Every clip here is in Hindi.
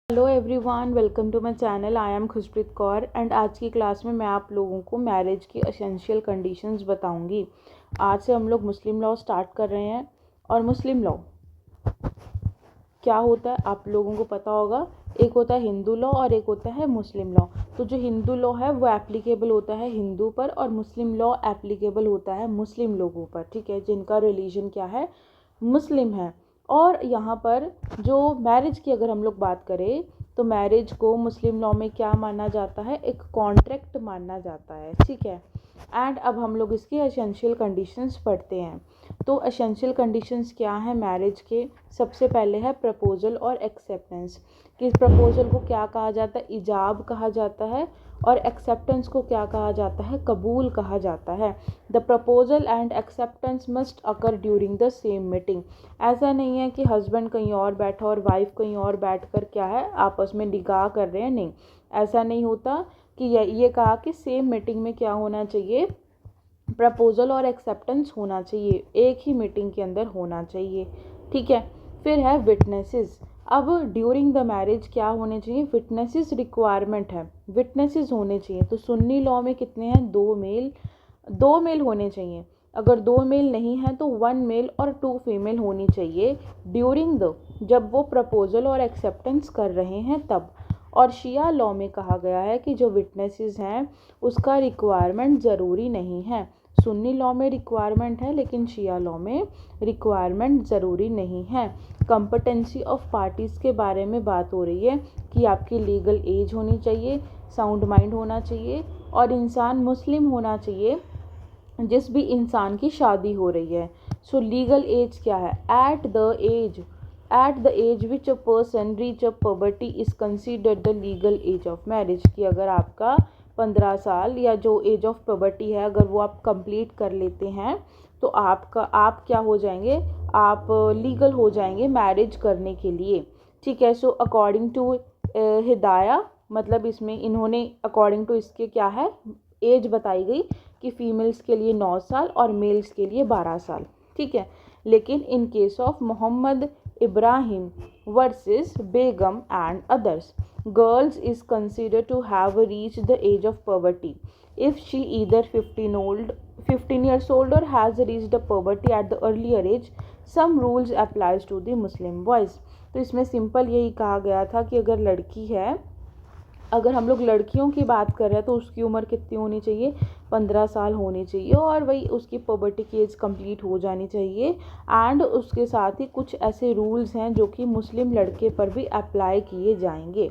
Hello everyone, welcome to my channel. I am Khushpreet Kaur and आज की क्लास में मैं आप लोगों को मैरिज की एसेंशियल कंडीशंस बताऊंगी। आज से हम लोग मुस्लिम लॉ स्टार्ट कर रहे हैं। और मुस्लिम लॉ क्या होता है आप लोगों को पता होगा। एक होता है हिंदू लॉ और एक होता है मुस्लिम लॉ। तो जो हिंदू लॉ है वो एप्लीकेबल होता है हिंदू पर, और मुस्लिम लॉ एप्लीकेबल होता है मुस्लिम लोगों पर, ठीक है, जिनका रिलीजन क्या है, मुस्लिम है। और यहाँ पर जो मैरिज की अगर हम लोग बात करें तो मैरिज को मुस्लिम लॉ में क्या माना जाता है, एक कॉन्ट्रैक्ट माना जाता है, ठीक है। एंड अब हम लोग इसके एसेंशियल कंडीशंस पढ़ते हैं। तो एसेंशियल कंडीशंस क्या है मैरिज के। सबसे पहले है प्रपोजल और एक्सेप्टेंस। कि प्रपोजल को क्या कहा जाता है, इजाब कहा जाता है, और एक्सेप्टेंस को क्या कहा जाता है, कबूल कहा जाता है। The proposal and acceptance must occur during the same meeting. ऐसा नहीं है कि हस्बैंड कहीं और बैठा और वाइफ कहीं और बैठकर क्या है आपस में निकाह कर रहे हैं, नहीं, ऐसा नहीं होता। कि ये कहा कि सेम मीटिंग में क्या होना चाहिए, प्रपोजल और एक्सेप्टेंस होना चाहिए, एक ही मीटिंग के अंदर होना चाहिए, ठीक है। फिर है विटनेसेस। अब ड्यूरिंग द मैरिज क्या होने चाहिए, विटनेसेस रिक्वायरमेंट है, विटनेसेस होने चाहिए। तो सुन्नी लॉ में कितने हैं, दो मेल होने चाहिए। अगर दो मेल नहीं है तो 1 मेल और 2 फीमेल होनी चाहिए ड्यूरिंग द, जब वो प्रपोजल और एक्सेप्टेंस कर रहे हैं तब। और शिया लॉ में कहा गया है कि जो विटनेसेस हैं उसका रिक्वायरमेंट ज़रूरी नहीं है। सुन्नी लॉ में रिक्वायरमेंट है लेकिन शिया लॉ में रिक्वायरमेंट ज़रूरी नहीं है। कंपटेंसी ऑफ पार्टीज़ के बारे में बात हो रही है कि आपकी लीगल एज होनी चाहिए, साउंड माइंड होना चाहिए, और इंसान मुस्लिम होना चाहिए जिस भी इंसान की शादी हो रही है। सो लीगल एज क्या है, at the age which a person reach a puberty is considered the legal age of marriage. कि अगर आपका 15 साल या जो एज ऑफ पबर्टी है अगर वो आप कंप्लीट कर लेते हैं तो आप क्या हो जाएंगे, आप लीगल हो जाएंगे मैरिज करने के लिए, ठीक है। सो अकॉर्डिंग टू हिदाया, मतलब इसमें इन्होंने अकॉर्डिंग टू इसके क्या है एज बताई गई कि फीमेल्स के लिए 9 साल और मेल्स के लिए 12 साल, ठीक है। लेकिन in case of Mohammad Ibrahim versus Begum and others, girls is considered to have reached the age of puberty if she either 15 years old or has reached the puberty at the earlier age. Some rules applies to the Muslim boys. तो इसमें सिंपल यही कहा गया था कि अगर लड़की है, अगर हम लोग लड़कियों की बात कर रहे हैं तो उसकी उम्र कितनी होनी चाहिए, 15 साल होनी चाहिए, और वही उसकी पुबर्टी की एज कंप्लीट हो जानी चाहिए। एंड उसके साथ ही कुछ ऐसे रूल्स हैं जो कि मुस्लिम लड़के पर भी अप्लाई किए जाएंगे।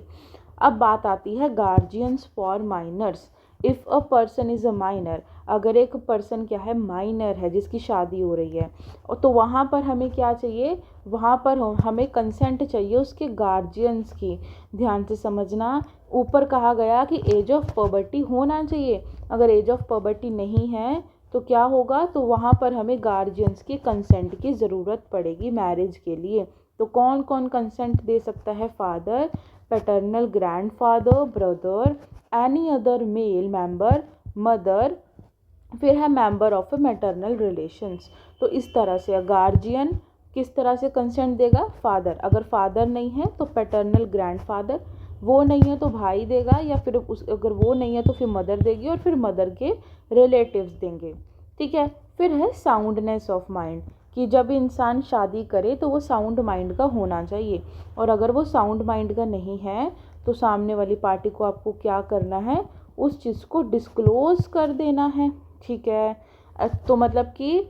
अब बात आती है guardians for minors. If a person is a minor, अगर एक पर्सन क्या है माइनर है जिसकी शादी हो रही है, तो वहाँ पर हमें क्या चाहिए, वहाँ पर हमें कंसेंट चाहिए उसके गार्जियंस की। ध्यान से समझना, ऊपर कहा गया कि एज ऑफ पबर्टी होना चाहिए, अगर एज ऑफ पबर्टी नहीं है तो क्या होगा, तो वहाँ पर हमें गार्जियंस की कंसेंट की ज़रूरत पड़ेगी मैरिज के लिए। तो कौन कौन कंसेंट दे सकता है, father, paternal grandfather, brother, any other male member, mother, फिर है member of A maternal relations. तो इस तरह से गार्जियन किस तरह से कंसेंट देगा, फादर, अगर फादर नहीं है तो पैटर्नल ग्रैंडफादर, वो नहीं है तो भाई देगा, या फिर अगर वो नहीं है तो फिर मदर देगी, और फिर मदर के रिलेटिव्स देंगे, ठीक है। फिर है साउंडनेस ऑफ माइंड, कि जब इंसान शादी करे तो वो साउंड माइंड का होना चाहिए, और अगर वो साउंड माइंड का नहीं है तो सामने वाली पार्टी को आपको क्या करना है, उस चीज़ को डिस्क्लोज़ कर देना है, ठीक है। तो मतलब कि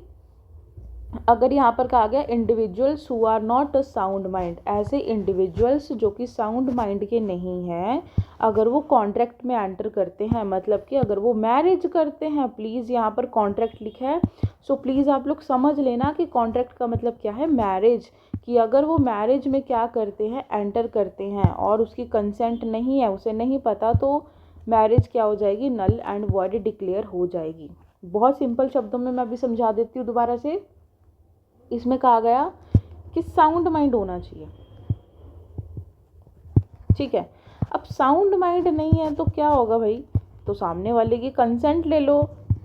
अगर यहाँ पर कहा गया individuals who are not a sound mind, ऐसे इंडिविजुअल्स जो कि साउंड माइंड के नहीं हैं, अगर वो कॉन्ट्रैक्ट में एंटर करते हैं, मतलब कि अगर वो मैरिज करते हैं, प्लीज़ यहाँ पर कॉन्ट्रैक्ट लिखा है, सो प्लीज़ आप लोग समझ लेना कि कॉन्ट्रैक्ट का मतलब क्या है, मैरिज। कि अगर वो मैरिज में क्या करते हैं, एंटर करते हैं और उसकी कंसेंट नहीं है, उसे नहीं पता, तो मैरिज क्या हो जाएगी, नल एंड वॉइड डिक्लेयर हो जाएगी। बहुत सिंपल शब्दों में मैं अभी समझा देती हूँ दोबारा से। इसमें कहा गया कि साउंड माइंड होना चाहिए, ठीक है। अब साउंड माइंड नहीं है तो क्या होगा भाई, तो सामने वाले की कंसेंट ले लो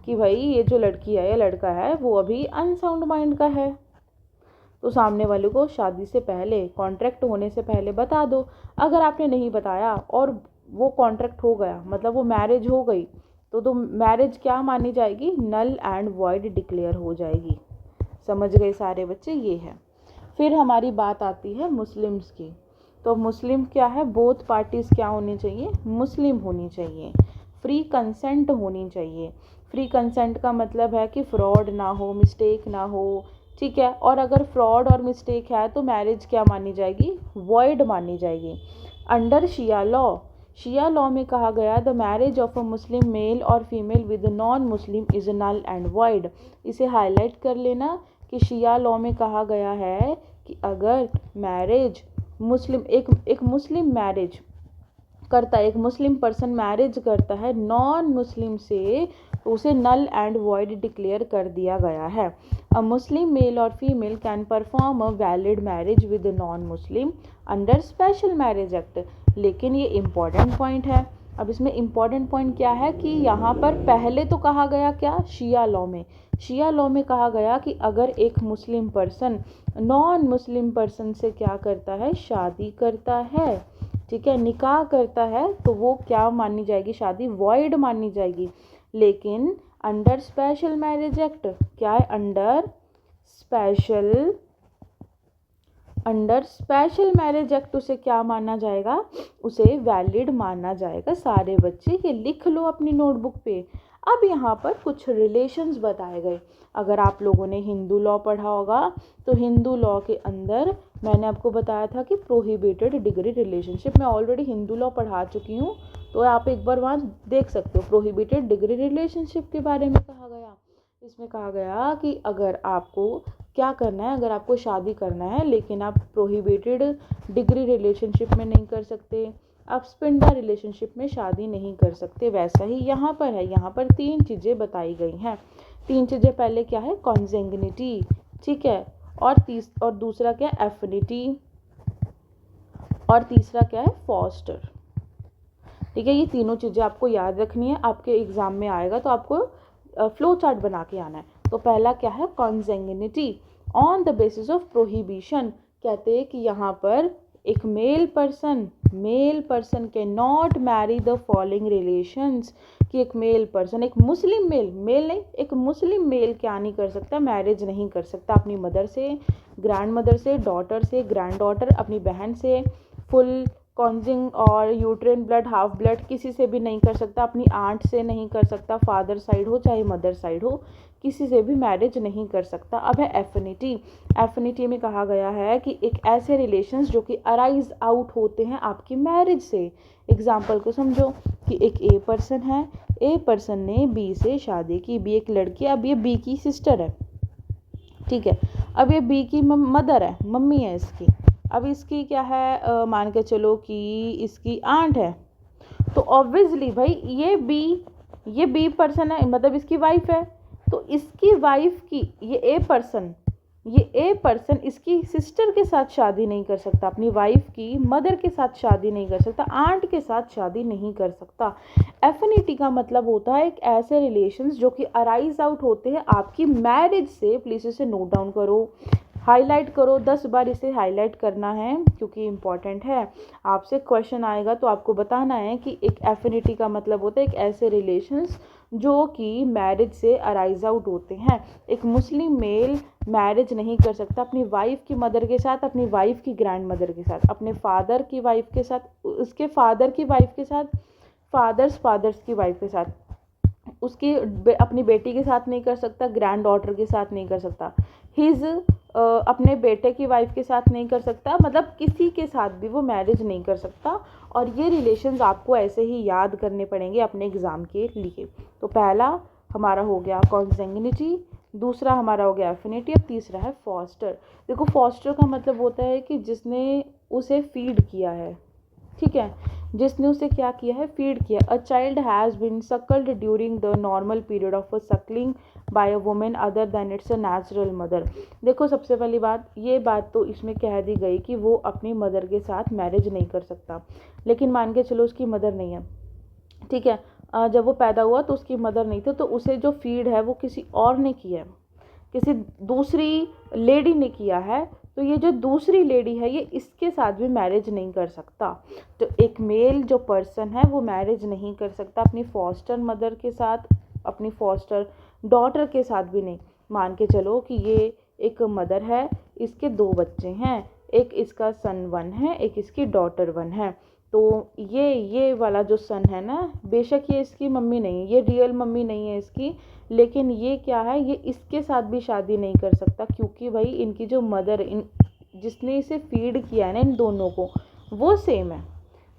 कि भाई ये जो लड़की है या लड़का है वो अभी अनसाउंड माइंड का है, तो सामने वाले को शादी से पहले, कॉन्ट्रैक्ट होने से पहले बता दो। अगर आपने नहीं बताया और वो कॉन्ट्रैक्ट हो गया, मतलब वो मैरिज हो गई, तो मैरिज क्या मानी जाएगी? नल एंड वॉइड डिक्लेयर हो जाएगी। समझ गए सारे बच्चे? ये है। फिर हमारी बात आती है मुस्लिम्स की। तो मुस्लिम क्या है? बोथ पार्टीज़ क्या होनी चाहिए? मुस्लिम होनी चाहिए। फ्री कंसेंट होनी चाहिए। फ्री कंसेंट का मतलब है कि फ्रॉड ना हो, मिस्टेक ना हो, ठीक है। और अगर फ्रॉड और मिस्टेक है तो मैरिज क्या मानी जाएगी? वॉइड मानी जाएगी। अंडर शिया लॉ में कहा गया the marriage of a Muslim male और female with non Muslim is null and void. इसे हाईलाइट कर लेना कि शिया लॉ में कहा गया है कि अगर मैरिज मुस्लिम एक मुस्लिम मैरिज करता है, एक मुस्लिम पर्सन मैरिज करता है नॉन मुस्लिम से, तो उसे नल एंड वॉइड डिक्लेयर कर दिया गया है। अ मुस्लिम मेल और female can perform a valid marriage with non Muslim under special marriage act. लेकिन ये इम्पॉर्टेंट पॉइंट है। अब इसमें इम्पॉर्टेंट पॉइंट क्या है कि यहाँ पर पहले तो कहा गया क्या? शिया लॉ में कहा गया कि अगर एक Muslim person non Muslim person से क्या करता है? शादी करता है, ठीक है, निकाह करता है, तो वो क्या मानी जाएगी? शादी वॉइड मानी जाएगी। लेकिन अंडर स्पेशल मैरिज एक्ट क्या है? अंडर स्पेशल मैरिज एक्ट उसे क्या माना जाएगा? उसे वैलिड माना जाएगा। सारे बच्चे ये लिख लो अपनी नोटबुक पे। अब यहाँ पर कुछ रिलेशंस बताए गए। अगर आप लोगों ने हिंदू लॉ पढ़ा होगा तो हिंदू लॉ के अंदर मैंने आपको बताया था कि प्रोहिबिटेड डिग्री रिलेशनशिप। मैं ऑलरेडी हिंदू लॉ पढ़ा चुकी हूँ, तो आप एक बार वहाँ देख सकते हो। प्रोहिबिटेड डिग्री रिलेशनशिप के बारे में कहा गया। इसमें कहा गया कि अगर आपको क्या करना है, अगर आपको शादी करना है लेकिन आप प्रोहिबिटेड डिग्री रिलेशनशिप में नहीं कर सकते, आप स्पिंडा रिलेशनशिप में शादी नहीं कर सकते। वैसा ही यहाँ पर है। यहाँ पर 3 चीज़ें बताई गई हैं। 3 चीज़ें पहले क्या है? कॉन्जेंगनिटी, ठीक है, और दूसरा क्या है? एफिनिटी, और तीसरा क्या है? फॉस्टर, ठीक है। ये तीनों चीज़ें आपको याद रखनी है। आपके एग्जाम में आएगा तो आपको फ्लो चार्ट बना के आना है। तो पहला क्या है? Consanguinity. On the basis of prohibition, कहते हैं कि यहाँ पर एक मेल पर्सन के not marry the following relations, कि एक मेल पर्सन, एक मुस्लिम मेल नहीं, एक मुस्लिम मेल क्या नहीं कर सकता? मैरिज नहीं कर सकता अपनी मदर से, ग्रैंड मदर से, डॉटर से, ग्रैंड डॉटर, अपनी बहन से, फुल कॉन्जिंग और यूट्रेन ब्लड, हाफ ब्लड, किसी से भी नहीं कर सकता। अपनी आंट से नहीं कर सकता, फादर साइड हो चाहे मदर साइड हो, किसी से भी मैरिज नहीं कर सकता। अब है एफिनिटी में कहा गया है कि एक ऐसे रिलेशंस जो कि अराइज आउट होते हैं आपकी मैरिज से। एग्जाम्पल को समझो कि एक ए पर्सन है, ए पर्सन ने बी से शादी की, बी एक लड़की, अब ये बी की सिस्टर है, ठीक है। अब ये बी की मदर है, मम्मी है इसकी। अब इसकी क्या है? मान के चलो कि इसकी आंट है। तो ऑब्वियसली भाई ये बी पर्सन है, मतलब इसकी वाइफ है। तो इसकी वाइफ की ये ए पर्सन इसकी सिस्टर के साथ शादी नहीं कर सकता, अपनी वाइफ की मदर के साथ शादी नहीं कर सकता, आंट के साथ शादी नहीं कर सकता। एफिनिटी का मतलब होता है एक ऐसे रिलेशंस जो कि अराइज आउट होते हैं आपकी मैरिज से। प्लीज़ इसे नोट डाउन करो, हाईलाइट करो, 10 बार इसे हाईलाइट करना है क्योंकि इम्पॉर्टेंट है। आपसे क्वेश्चन आएगा तो आपको बताना है कि एक एफिनिटी का मतलब होता है एक ऐसे रिलेशंस जो कि मैरिज से अराइज आउट होते हैं। एक मुस्लिम मेल मैरिज नहीं कर सकता अपनी वाइफ की मदर के साथ, अपनी वाइफ की ग्रैंड मदर के साथ, अपने फादर की वाइफ के साथ, उसके फादर की वाइफ के साथ, फादर्स की वाइफ के साथ, उसकी अपनी बेटी के साथ नहीं कर सकता, ग्रैंड डॉटर के साथ नहीं कर सकता, अपने बेटे की वाइफ के साथ नहीं कर सकता, मतलब किसी के साथ भी वो मैरिज नहीं कर सकता। और ये रिलेशंस आपको ऐसे ही याद करने पड़ेंगे अपने एग्ज़ाम के लिए। तो पहला हमारा हो गया कॉन्सेंगनिटी, दूसरा हमारा हो गया एफिनिटी, अब तीसरा है फॉस्टर। देखो फॉस्टर का मतलब होता है कि जिसने उसे फीड किया है, ठीक है, जिसने उसे क्या किया है? फीड किया। A child has been suckled during the normal period of suckling by a women other than its a natural mother. देखो सबसे पहली बात, ये बात तो इसमें कह दी गई कि वो अपनी मदर के साथ मैरिज नहीं कर सकता। लेकिन मान के चलो उसकी मदर नहीं है, ठीक है, जब वो पैदा हुआ तो उसकी मदर नहीं थी, तो उसे जो फीड है वो किसी और ने किया है, किसी दूसरी लेडी ने किया है तो ये जो दूसरी लेडी है ये इसके साथ भी मैरिज नहीं कर सकता। तो एक मेल जो पर्सन है वो मैरिज नहीं कर सकता अपनी फॉस्टर मदर के साथ, अपनी फॉस्टर डॉटर के साथ भी नहीं। मान के चलो कि ये एक मदर है, इसके 2 बच्चे हैं, एक इसका सन 1 है, एक इसकी डॉटर 1 है। तो ये वाला जो सन है ना, बेशक ये इसकी मम्मी नहीं है, ये रियल मम्मी नहीं है इसकी, लेकिन ये क्या है, ये इसके साथ भी शादी नहीं कर सकता क्योंकि भाई इनकी जो मदर जिसने इसे फीड किया है ना इन दोनों को, वो सेम है।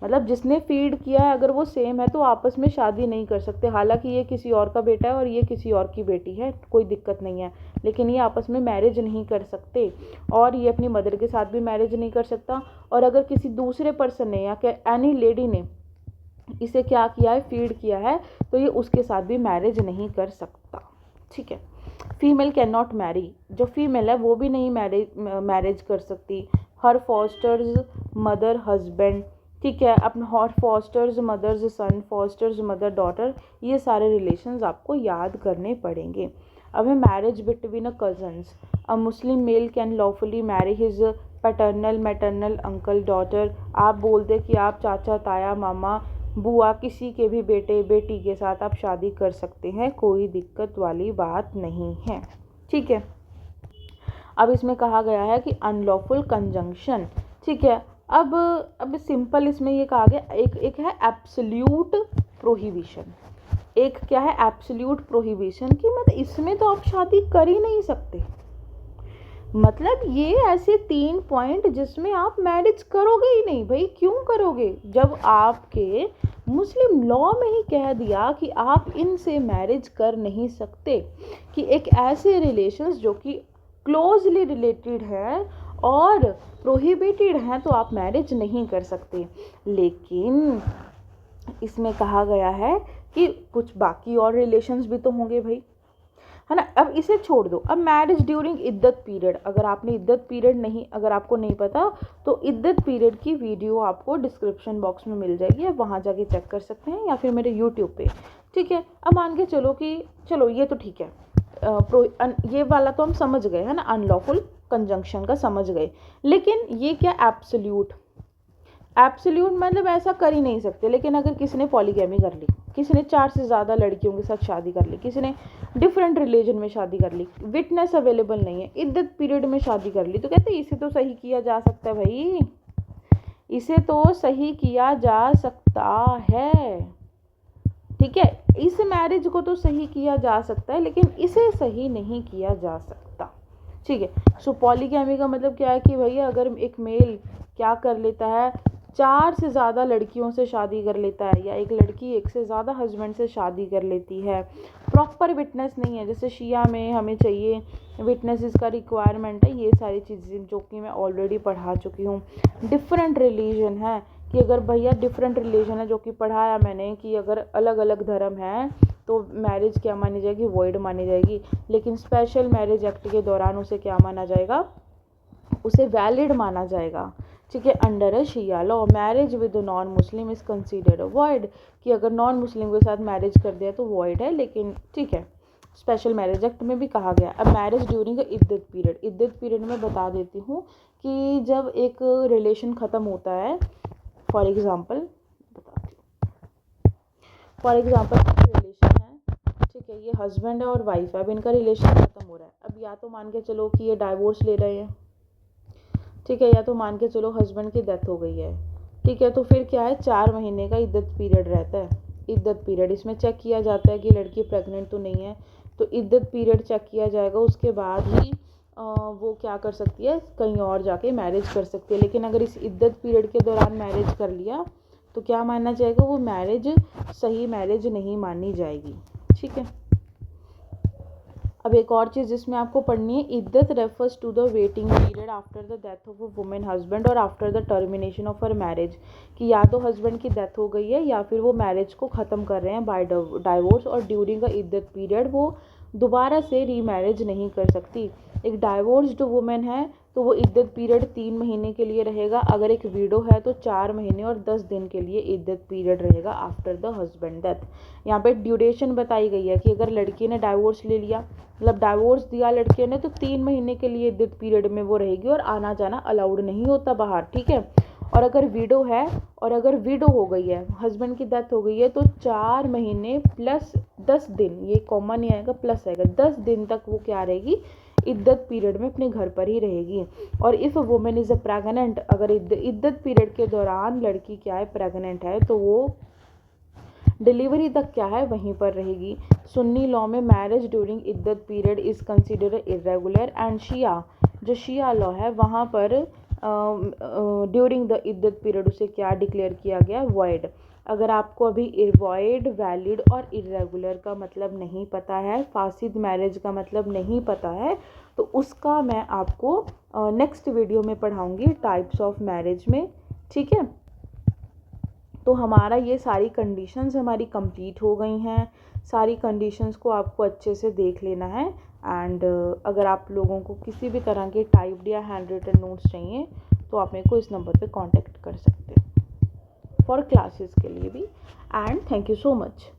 मतलब जिसने फीड किया है अगर वो सेम है तो आपस में शादी नहीं कर सकते। हालांकि ये किसी और का बेटा है और ये किसी और की बेटी है, कोई दिक्कत नहीं है, लेकिन ये आपस में मैरिज नहीं कर सकते और ये अपनी मदर के साथ भी मैरिज नहीं कर सकता। और अगर किसी दूसरे पर्सन ने या एनी लेडी ने इसे क्या किया है, फीड किया है, तो ये उसके साथ भी मैरिज नहीं कर सकता। ठीक है। फीमेल कैन नॉट मैरी, जो फीमेल है वो भी नहीं मैरिज कर सकती। हर फॉस्टर्स मदर हस्बैंड, ठीक है, अपना her foster's mother's son, foster's mother daughter, ये सारे रिलेशंस आपको याद करने पड़ेंगे। अब है marriage between a cousins. A Muslim male can lawfully marry his paternal maternal uncle daughter. आप बोलते कि आप चाचा ताया मामा बुआ किसी के भी बेटे बेटी के साथ आप शादी कर सकते हैं, कोई दिक्कत वाली बात नहीं है। ठीक है। अब इसमें कहा गया है कि अनलॉफुल कंजंक्शन। ठीक है। अब सिंपल इसमें ये कहा गया, एक है एब्सोल्यूट प्रोहिबिशन, एक क्या है एब्सोल्यूट प्रोहिबिशन कि मतलब इसमें तो आप शादी कर ही नहीं सकते। मतलब ये ऐसे 3 पॉइंट जिसमें आप मैरिज करोगे ही नहीं। भाई क्यों करोगे, जब आपके मुस्लिम लॉ में ही कह दिया कि आप इनसे मैरिज कर नहीं सकते, कि एक ऐसे रिलेशंस जो कि क्लोजली रिलेटेड है और प्रोहिबिटेड हैं, तो आप मैरिज नहीं कर सकते। लेकिन इसमें कहा गया है कि कुछ बाकी और रिलेशंस भी तो होंगे भाई, है ना। अब इसे छोड़ दो। अब मैरिज ड्यूरिंग इद्दत पीरियड, अगर आपने इद्दत पीरियड नहीं, अगर आपको नहीं पता तो इद्दत पीरियड की वीडियो आपको डिस्क्रिप्शन बॉक्स में मिल जाएगी, आप वहाँ जाके चेक कर सकते हैं या फिर मेरे यूट्यूब पे। ठीक है। अब मान के चलो कि चलो ये तो ठीक है, ये वाला तो हम समझ गए है ना, अनलॉफुल कंजंक्शन का समझ गए। लेकिन ये क्या एब्सोल्यूट, एब्सोल्यूट मतलब ऐसा कर ही नहीं सकते। लेकिन अगर किसी ने पॉलीगैमी कर ली, किसी ने 4 से ज़्यादा लड़कियों के साथ शादी कर ली, किसी ने डिफरेंट रिलीजन में शादी कर ली, विटनेस अवेलेबल नहीं है, इद्दत पीरियड में शादी कर ली, तो कहते हैं इसे तो सही किया जा सकता है भाई, इसे तो सही किया जा सकता है। ठीक है। इस मैरिज को तो सही किया जा सकता है लेकिन इसे सही नहीं किया जा सकता। ठीक है। सो पॉलीगैमी का मतलब क्या है कि भैया अगर एक मेल क्या कर लेता है, 4 से ज़्यादा लड़कियों से शादी कर लेता है, या एक लड़की 1 से ज़्यादा हस्बैंड से शादी कर लेती है, प्रॉपर विटनेस नहीं है, जैसे शिया में हमें चाहिए विटनेसेस का रिक्वायरमेंट है, ये सारी चीज़ें जो कि मैं ऑलरेडी पढ़ा चुकी हूँ। डिफरेंट रिलीजन है कि अगर भैया डिफरेंट रिलीजन है, जो कि पढ़ाया मैंने कि अगर अलग अलग धर्म है तो मैरिज क्या मानी जाएगी, वॉइड मानी जाएगी। लेकिन स्पेशल मैरिज एक्ट के दौरान उसे क्या माना जाएगा, उसे वैलिड माना जाएगा। ठीक है। Under a Shia law marriage with non Muslim is considered void, कि अगर नॉन मुस्लिम के साथ मैरिज कर दिया तो वॉइड है। लेकिन ठीक है, स्पेशल मैरिज एक्ट में भी कहा गया। अब मैरिज ड्यूरिंग इद्दत पीरियड, इद्दत पीरियड में बता देती हूँ कि जब एक रिलेशन ख़त्म होता है, फॉर एग्ज़ाम्पल बताती हूँ, फॉर एग्ज़ाम्पल रिलेशन है, ठीक है, ये हस्बैंड है और वाइफ है, अब इनका रिलेशन ख़त्म हो रहा है। अब या तो मान के चलो कि ये डाइवोर्स ले रहे हैं, ठीक है, या तो मान के चलो हस्बैंड की डेथ हो गई है। ठीक है। तो फिर क्या है, 4 महीने का इद्दत पीरियड रहता है। इद्दत पीरियड इसमें चेक किया जाता है कि लड़की प्रेग्नेंट तो नहीं है, तो इद्दत पीरियड चेक किया जाएगा, उसके बाद ही वो क्या कर सकती है, कहीं और जाके मैरिज कर सकती है। लेकिन अगर इस इद्दत पीरियड के दौरान मैरिज कर लिया तो क्या माना जाएगा, वो मैरिज सही मैरिज नहीं मानी जाएगी। ठीक है। अब एक और चीज़ जिसमें आपको पढ़नी है, इद्दत refers to the waiting period after the death of a women husband और after the termination of her marriage, कि या तो हस्बैंड की डेथ हो गई है या फिर वो मैरिज को ख़त्म कर रहे हैं बाय डाइवोर्स, और ड्यूरिंग अ इद्दत पीरियड वो दोबारा से रीमैरिज नहीं कर सकती। एक डाइवोर्स्ड वुमेन है तो वो इद्दत पीरियड 3 महीने के लिए रहेगा। अगर एक विडो है तो 4 महीने और 10 दिन के लिए इद्दत पीरियड रहेगा आफ्टर द हस्बैंड डेथ। यहाँ पे ड्यूरेशन बताई गई है कि अगर लड़की ने डाइवोर्स ले लिया, मतलब डाइवोर्स दिया लड़के ने, तो 3 महीने के लिए इद्दत पीरियड में वो रहेगी और आना जाना अलाउड नहीं होता बाहर, ठीक है। और अगर विडो है और अगर विडो हो गई है, हस्बैंड की डेथ हो गई है, तो 4 महीने प्लस 10 दिन, ये कॉमन नहीं आएगा, प्लस आएगा, 10 दिन तक वो क्या रहेगी, इद्दत पीरियड में अपने घर पर ही रहेगी। और if a women is a pregnant, अगर इद्दत पीरियड के दौरान लड़की क्या है, प्रेग्नेंट है, तो वो डिलीवरी तक क्या है, वहीं पर रहेगी। सुन्नी लॉ में मैरिज ड्यूरिंग इद्दत period is consider irregular and Shia, जो शिया लॉ है वहाँ पर ड्यूरिंग द इद्दत पीरियड उसे क्या डिक्लेयर किया गया, वॉइड। अगर आपको अभी वॉइड, वैलिड और इरेगुलर का मतलब नहीं पता है, फासिद मैरिज का मतलब नहीं पता है, तो उसका मैं आपको नेक्स्ट वीडियो में पढ़ाऊँगी टाइप्स ऑफ मैरिज में, ठीक है। तो हमारा ये सारी कंडीशंस हमारी कंप्लीट हो गई हैं। सारी कंडीशंस को आपको अच्छे से देख लेना है। एंड अगर आप लोगों को किसी भी तरह के टाइप्ड या हैंड रिटन नोट्स चाहिए तो आप मेरे को इस नंबर पे कांटेक्ट कर सकते हैं फॉर क्लासेस के लिए भी। And thank you so much.